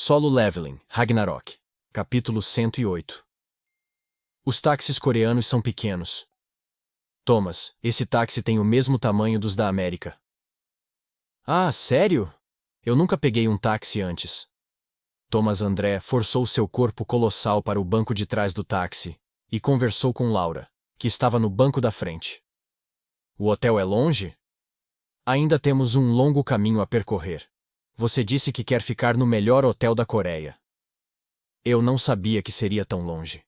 Solo Leveling, Ragnarok. Capítulo 108. Os táxis coreanos são pequenos. Thomas, esse táxi tem o mesmo tamanho dos da América. Ah, sério? Eu nunca peguei um táxi antes. Thomas André forçou seu corpo colossal para o banco de trás do táxi e conversou com Laura, que estava no banco da frente. O hotel é longe? Ainda temos um longo caminho a percorrer. Você disse que quer ficar no melhor hotel da Coreia. Eu não sabia que seria tão longe.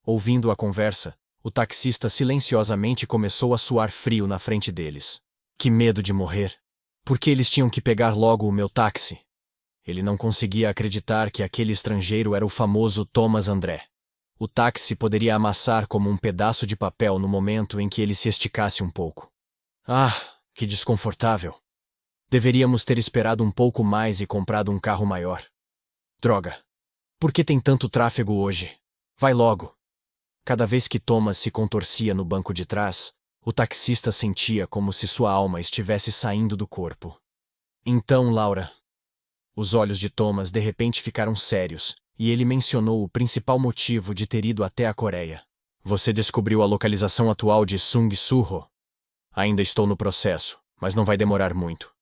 Ouvindo a conversa, o taxista silenciosamente começou a suar frio na frente deles. Que medo de morrer! Por que eles tinham que pegar logo o meu táxi? Ele não conseguia acreditar que aquele estrangeiro era o famoso Thomas André. O táxi poderia amassar como um pedaço de papel no momento em que ele se esticasse um pouco. Ah, que desconfortável! Deveríamos ter esperado um pouco mais e comprado um carro maior. Droga! Por que tem tanto tráfego hoje? Vai logo! Cada vez que Thomas se contorcia no banco de trás, o taxista sentia como se sua alma estivesse saindo do corpo. Então, Laura... Os olhos de Thomas de repente ficaram sérios, e ele mencionou o principal motivo de ter ido até a Coreia. Você descobriu a localização atual de Sung-Soo-ho? Ainda estou no processo, mas não vai demorar muito.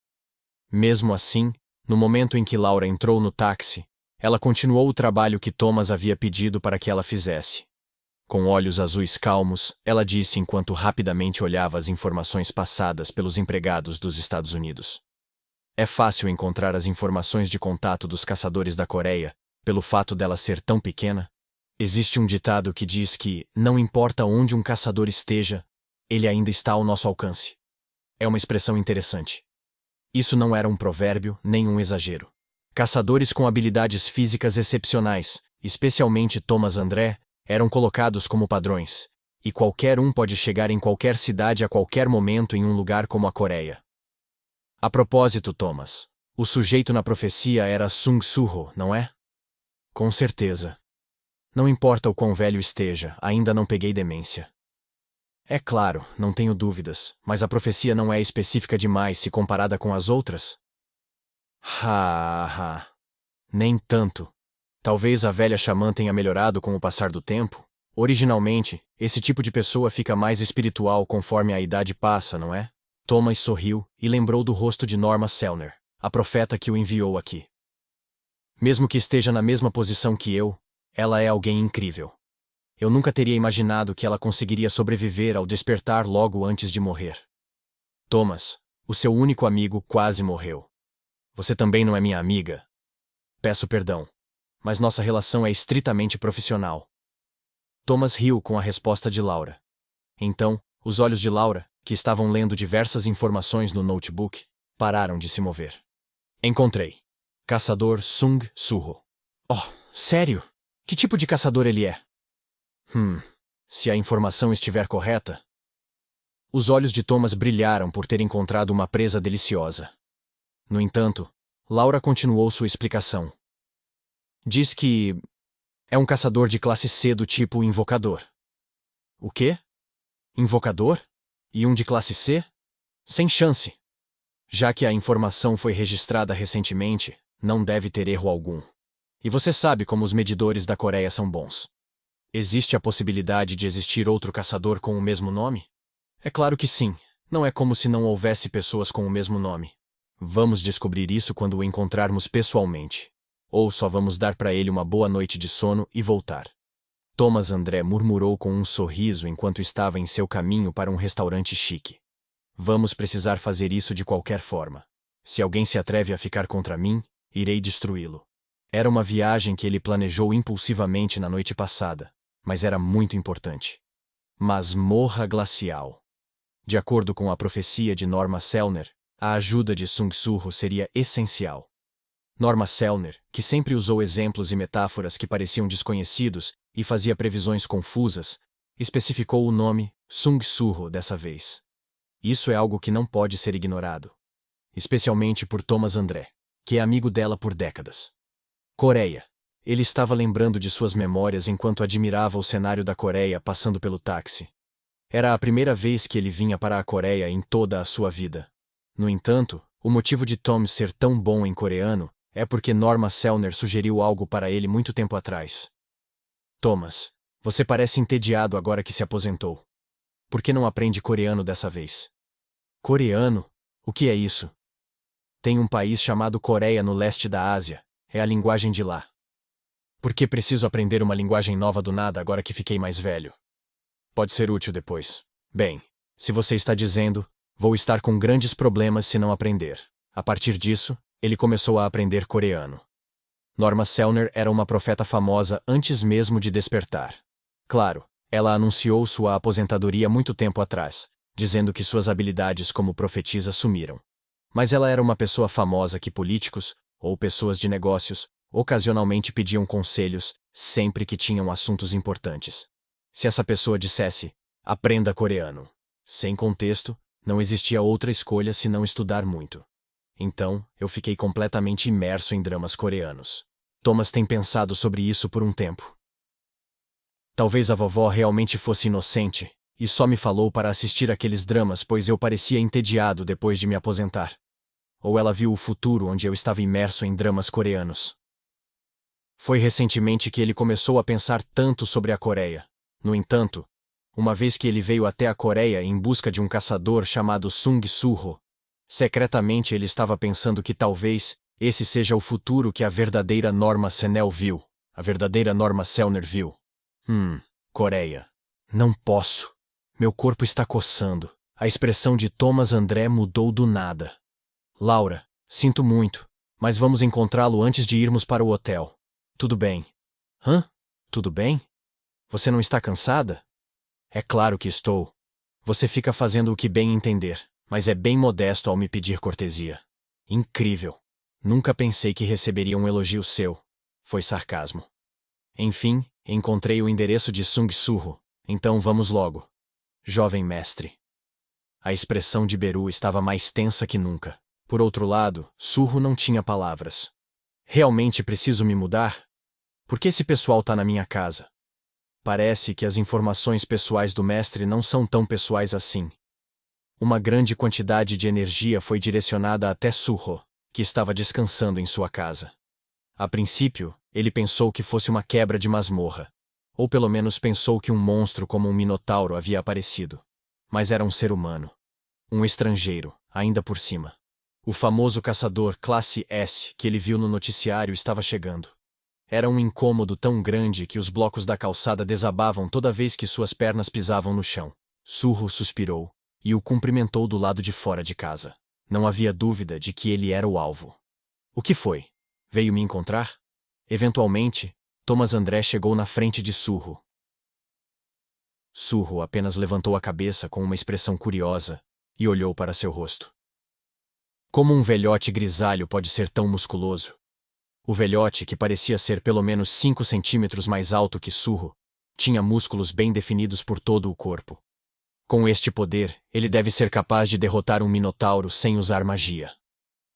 Mesmo assim, no momento em que Laura entrou no táxi, ela continuou o trabalho que Thomas havia pedido para que ela fizesse. Com olhos azuis calmos, ela disse enquanto rapidamente olhava as informações passadas pelos empregados dos Estados Unidos. É fácil encontrar as informações de contato dos caçadores da Coreia, pelo fato dela ser tão pequena. Existe um ditado que diz que, não importa onde um caçador esteja, ele ainda está ao nosso alcance. É uma expressão interessante. Isso não era um provérbio, nem um exagero. Caçadores com habilidades físicas excepcionais, especialmente Thomas André, eram colocados como padrões, e qualquer um pode chegar em qualquer cidade a qualquer momento em um lugar como a Coreia. A propósito, Thomas, o sujeito na profecia era Sung-Soo-ho, não é? Com certeza. Não importa o quão velho esteja, ainda não peguei demência. É claro, não tenho dúvidas, mas a profecia não é específica demais se comparada com as outras? Nem tanto. Talvez a velha xamã tenha melhorado com o passar do tempo. Originalmente, esse tipo de pessoa fica mais espiritual conforme a idade passa, não é? Thomas sorriu e lembrou do rosto de Norma Selner, a profeta que o enviou aqui. Mesmo que esteja na mesma posição que eu, ela é alguém incrível. Eu nunca teria imaginado que ela conseguiria sobreviver ao despertar logo antes de morrer. Thomas, o seu único amigo quase morreu. Você também não é minha amiga? Peço perdão, mas nossa relação é estritamente profissional. Thomas riu com a resposta de Laura. Então, os olhos de Laura, que estavam lendo diversas informações no notebook, pararam de se mover. Encontrei. Caçador Sung-Soo-ho. Oh, sério? Que tipo de caçador ele é? Se a informação estiver correta... Os olhos de Thomas brilharam por ter encontrado uma presa deliciosa. No entanto, Laura continuou sua explicação. Diz que... é um caçador de classe C do tipo invocador. O quê? Invocador? E um de classe C? Sem chance. Já que a informação foi registrada recentemente, não deve ter erro algum. E você sabe como os medidores da Coreia são bons. Existe a possibilidade de existir outro caçador com o mesmo nome? É claro que sim. Não é como se não houvesse pessoas com o mesmo nome. Vamos descobrir isso quando o encontrarmos pessoalmente. Ou só vamos dar para ele uma boa noite de sono e voltar. Thomas André murmurou com um sorriso enquanto estava em seu caminho para um restaurante chique. Vamos precisar fazer isso de qualquer forma. Se alguém se atreve a ficar contra mim, irei destruí-lo. Era uma viagem que ele planejou impulsivamente na noite passada, mas era muito importante. Masmorra glacial. De acordo com a profecia de Norma Selner, a ajuda de Sung-Soo-ho seria essencial. Norma Selner, que sempre usou exemplos e metáforas que pareciam desconhecidos e fazia previsões confusas, especificou o nome Sung-Soo-ho dessa vez. Isso é algo que não pode ser ignorado. Especialmente por Thomas André, que é amigo dela por décadas. Coreia. Ele estava lembrando de suas memórias enquanto admirava o cenário da Coreia passando pelo táxi. Era a primeira vez que ele vinha para a Coreia em toda a sua vida. No entanto, o motivo de Tom ser tão bom em coreano É porque Norma Selner sugeriu algo para ele muito tempo atrás. Thomas, você parece entediado agora que se aposentou. Por que não aprende coreano dessa vez? Coreano? O que é isso? Tem um país chamado Coreia no leste da Ásia. É a linguagem de lá. Por que preciso aprender uma linguagem nova do nada agora que fiquei mais velho? Pode ser útil depois. Bem, se você está dizendo, vou estar com grandes problemas se não aprender. A partir disso, ele começou a aprender coreano. Norma Selner era uma profeta famosa antes mesmo de despertar. Claro, ela anunciou sua aposentadoria muito tempo atrás, dizendo que suas habilidades como profetisa sumiram. Mas ela era uma pessoa famosa que políticos, ou pessoas de negócios, ocasionalmente pediam conselhos, sempre que tinham assuntos importantes. Se essa pessoa dissesse, aprenda coreano. Sem contexto, não existia outra escolha senão estudar muito. Então, eu fiquei completamente imerso em dramas coreanos. Thomas tem pensado sobre isso por um tempo. Talvez a vovó realmente fosse inocente, e só me falou para assistir aqueles dramas pois eu parecia entediado depois de me aposentar. Ou ela viu o futuro onde eu estava imerso em dramas coreanos. Foi recentemente que ele começou a pensar tanto sobre a Coreia. No entanto, uma vez que ele veio até a Coreia em busca de um caçador chamado Sung Soo-ho, secretamente ele estava pensando que talvez esse seja o futuro que a verdadeira Norma Selner viu. A verdadeira Norma Selner viu. Coreia. Não posso. Meu corpo está coçando. A expressão de Thomas André mudou do nada. Laura, sinto muito, mas vamos encontrá-lo antes de irmos para o hotel. Tudo bem. Hã? Tudo bem? Você não está cansada? É claro que estou. Você fica fazendo o que bem entender, mas é bem modesto ao me pedir cortesia. Incrível. Nunca pensei que receberia um elogio seu. Foi sarcasmo. Enfim, encontrei o endereço de Sung Soo-ho, então vamos logo. Jovem mestre. A expressão de Beru estava mais tensa que nunca. Por outro lado, Soo-ho não tinha palavras. Realmente preciso me mudar? Por que esse pessoal tá na minha casa? Parece que as informações pessoais do mestre não são tão pessoais assim. Uma grande quantidade de energia foi direcionada até Soo-ho, que estava descansando em sua casa. A princípio, ele pensou que fosse uma quebra de masmorra. Ou pelo menos pensou que um monstro como um minotauro havia aparecido. Mas era um ser humano. Um estrangeiro, ainda por cima. O famoso caçador classe S que ele viu no noticiário estava chegando. Era um incômodo tão grande que os blocos da calçada desabavam toda vez que suas pernas pisavam no chão. Soo-ho suspirou e o cumprimentou do lado de fora de casa. Não havia dúvida de que ele era o alvo. O que foi? Veio me encontrar? Eventualmente, Thomas André chegou na frente de Soo-ho. Soo-ho apenas levantou a cabeça com uma expressão curiosa e olhou para seu rosto. Como um velhote grisalho pode ser tão musculoso? O velhote, que parecia ser pelo menos 5 centímetros mais alto que Soo-ho, tinha músculos bem definidos por todo o corpo. Com este poder, ele deve ser capaz de derrotar um minotauro sem usar magia.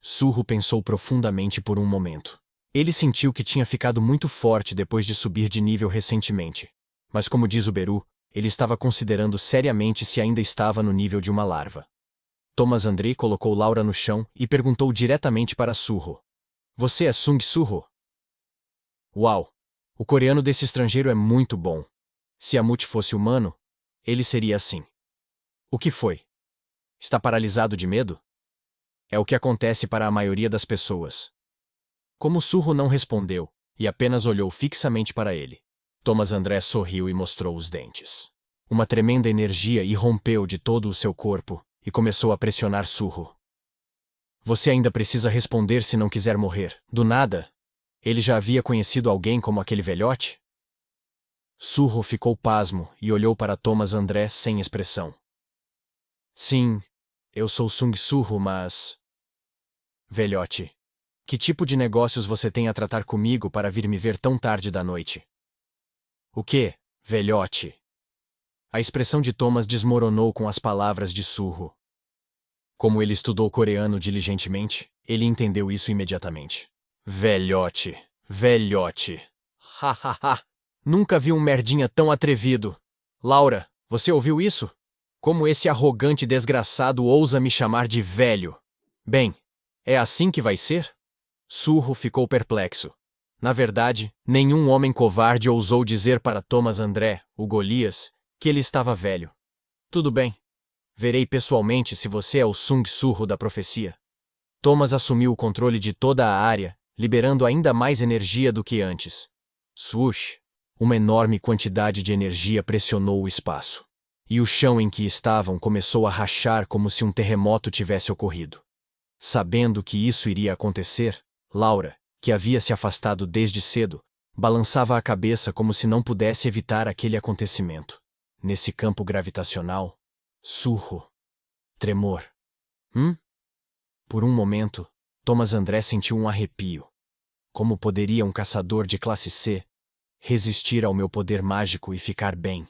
Soo-ho pensou profundamente por um momento. Ele sentiu que tinha ficado muito forte depois de subir de nível recentemente. Mas como diz o Beru, ele estava considerando seriamente se ainda estava no nível de uma larva. Thomas André colocou Laura no chão e perguntou diretamente para Soo-ho. Você é Sung Soo-ho? Uau! O coreano desse estrangeiro é muito bom. Se Amut fosse humano, ele seria assim. O que foi? Está paralisado de medo? É o que acontece para a maioria das pessoas. Como Soo-ho não respondeu, e apenas olhou fixamente para ele, Thomas André sorriu e mostrou os dentes. Uma tremenda energia irrompeu de todo o seu corpo e começou a pressionar Soo-ho. Você ainda precisa responder se não quiser morrer. Do nada? Ele já havia conhecido alguém como aquele velhote? Soo-ho ficou pasmo e olhou para Thomas André sem expressão. Sim, eu sou Sung Soo-ho, mas... Velhote, que tipo de negócios você tem a tratar comigo para vir me ver tão tarde da noite? O quê, velhote? A expressão de Thomas desmoronou com as palavras de Soo-ho. Como ele estudou coreano diligentemente, ele entendeu isso imediatamente. Velhote, velhote. Hahaha. Nunca vi um merdinha tão atrevido. Laura, você ouviu isso? Como esse arrogante desgraçado ousa me chamar de velho? Bem, é assim que vai ser? Surro ficou perplexo. Na verdade, nenhum homem covarde ousou dizer para Thomas André, o Golias, que ele estava velho. Tudo bem. Verei pessoalmente se você é o Sung Surro da profecia. Thomas assumiu o controle de toda a área, liberando ainda mais energia do que antes. Swoosh! Uma enorme quantidade de energia pressionou o espaço. E o chão em que estavam começou a rachar como se um terremoto tivesse ocorrido. Sabendo que isso iria acontecer, Laura, que havia se afastado desde cedo, balançava a cabeça como se não pudesse evitar aquele acontecimento. Nesse campo gravitacional, surro. Tremor. Por um momento, Thomas André sentiu um arrepio. Como poderia um caçador de classe C resistir ao meu poder mágico e ficar bem?